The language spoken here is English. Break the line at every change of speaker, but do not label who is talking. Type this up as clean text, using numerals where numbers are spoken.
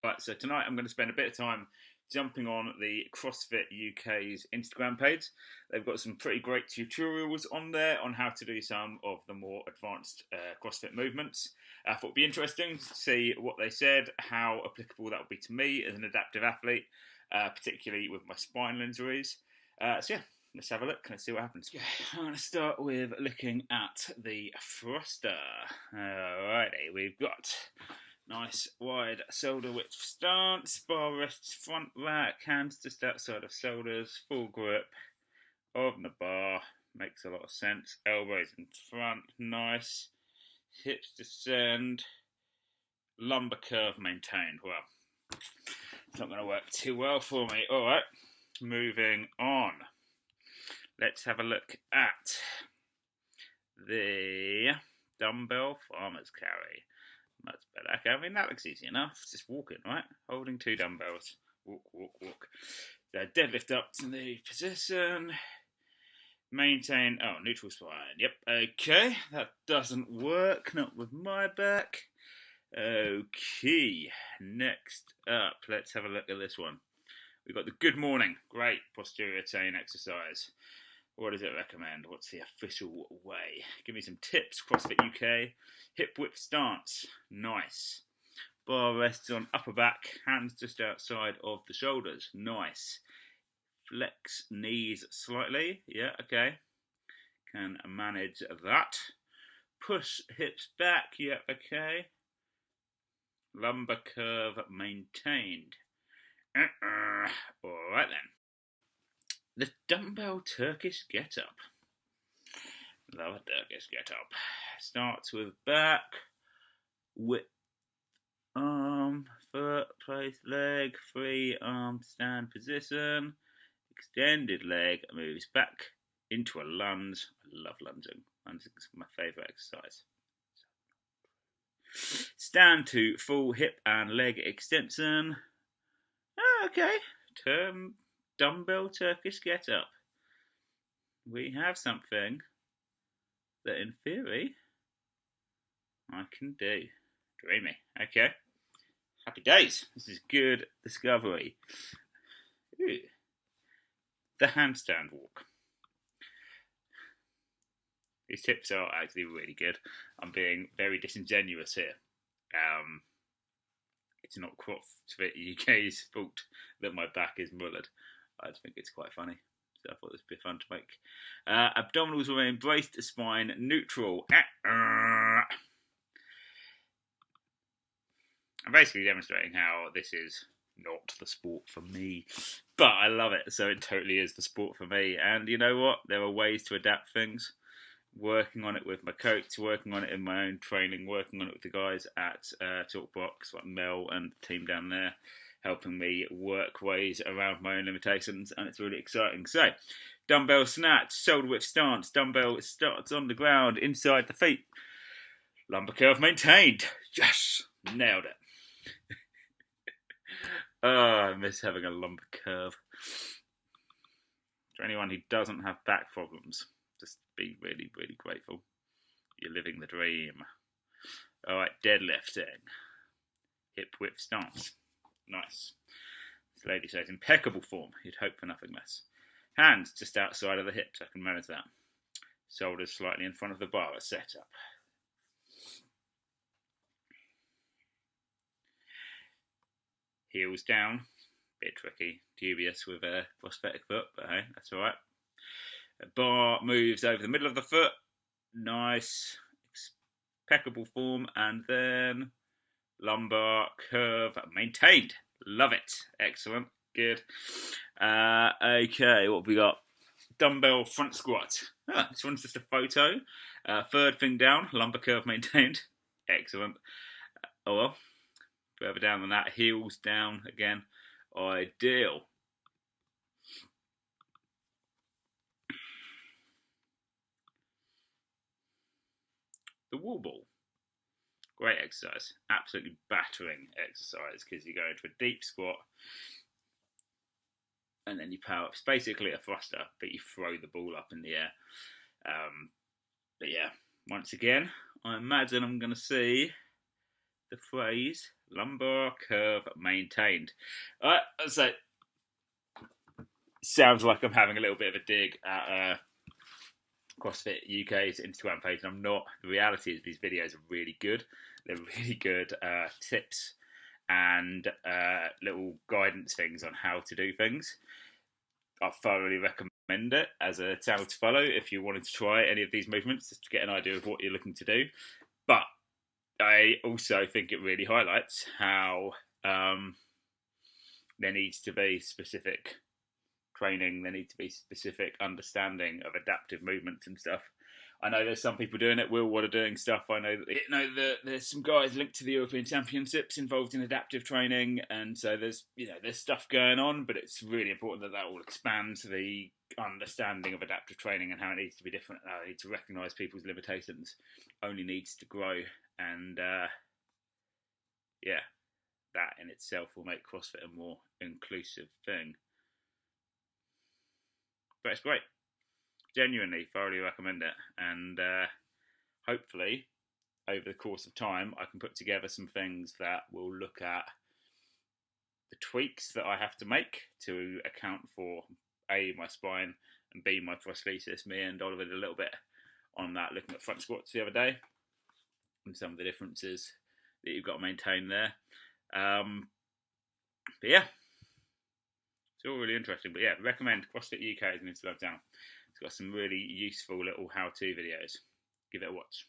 Right, so tonight I'm going to spend a bit of time jumping on the CrossFit UK's Instagram page. They've got some pretty great tutorials on there on how to do some of the more advanced CrossFit movements. I thought it would be interesting to see what they said, how applicable that would be to me as an adaptive athlete, particularly with my spinal injuries. So yeah, let's have a look. Let's see what happens. Okay, I'm going to start with looking at the thruster. Alrighty, we've got nice wide shoulder width stance, bar rests front rack, hands just outside of shoulders, full grip of the bar, makes a lot of sense, elbows in front, nice, hips descend, lumbar curve maintained. Well, it's not going to work too well for me. Alright, moving on. Let's have a look at the dumbbell farmer's carry. Much better. Okay, I mean, that looks easy enough. It's just walking, right? Holding two dumbbells. Walk, walk, walk. So deadlift up to the position. Maintain. Oh, neutral spine. Yep. Okay. That doesn't work. Not with my back. Okay. Next up, let's have a look at this one. We've got the good morning. Great posterior chain exercise. What does it recommend? What's the official way? Give me some tips. CrossFit UK. Hip width stance. Nice. Bar rests on upper back. Hands just outside of the shoulders. Nice. Flex knees slightly. Yeah, okay. Can manage that. Push hips back. Yeah, okay. Lumbar curve maintained. Alright then. The dumbbell Turkish Getup. Love a Turkish Getup. Starts with back, width, arm, foot, place, leg, free arm stand position, extended leg, moves back into a lunge. I love lunging. Lunging is my favourite exercise. Stand to full hip and leg extension. Okay. Dumbbell Turkish Getup. We have something that in theory I can do. Dreamy. Okay. Happy days. This is good discovery. Ooh. The handstand walk. These tips are actually really good. I'm being very disingenuous here. It's not CrossFit UK's fault that my back is mullered. I just think it's quite funny. So I thought this would be fun to make. Abdominals remain braced, spine neutral. I'm basically demonstrating how this is not the sport for me. But I love it, so it totally is the sport for me. And you know what? There are ways to adapt things. Working on it with my coach, working on it in my own training, working on it with the guys at Talkbox, like Mel and the team down there, helping me work ways around my own limitations, and it's really exciting. So, dumbbell snatch, shoulder width stance, dumbbell starts on the ground, inside the feet, lumbar curve maintained. Yes! Nailed it. Oh, I miss having a lumbar curve. For anyone who doesn't have back problems, just be really, really grateful. You're living the dream. Alright, deadlifting. Hip width stance. Nice. This lady says impeccable form. You'd hope for nothing less. Hands just outside of the hips. I can manage that. Shoulders slightly in front of the bar. A setup. Heels down. Bit tricky. Dubious with a prosthetic foot, but hey, that's alright. A bar moves over the middle of the foot. Nice. Impeccable form. And then lumbar curve maintained. Love it. Excellent. Good. Okay, what have we got? Dumbbell front squat. This one's just a photo. Third thing down, lumbar curve maintained. Excellent. Oh well. Further down than that, heels down again. Ideal. The wall ball. Great exercise. Absolutely battering exercise because you go into a deep squat and then you power up. It's basically a thruster, but you throw the ball up in the air. But yeah, once again, I imagine I'm going to see the phrase lumbar curve maintained. So sounds like I'm having a little bit of a dig at CrossFit UK's Instagram page, and I'm not. The reality is these videos are really good. They're really good tips and little guidance things on how to do things. I thoroughly recommend it as a channel to follow if you wanted to try any of these movements, just to get an idea of what you're looking to do. But I also think it really highlights how there needs to be specific training, there needs to be specific understanding of adaptive movements and stuff. I know there's some people doing it. What are doing stuff. I know that there's some guys linked to the European Championships involved in adaptive training, and so there's stuff going on. But it's really important that all expands the understanding of adaptive training and how it needs to be different. How it needs to recognise people's limitations. Only needs to grow, and that in itself will make CrossFit a more inclusive thing. But it's great. Genuinely, thoroughly recommend it. And hopefully, over the course of time, I can put together some things that will look at the tweaks that I have to make to account for A, my spine, and B, my prosthesis. Me and Oliver did a little bit on that, looking at front squats the other day, and some of the differences that you've got to maintain there. But yeah, it's all really interesting. But yeah, recommend CrossFit UK as an Instagram channel. It's got some really useful little how-to videos. Give it a watch.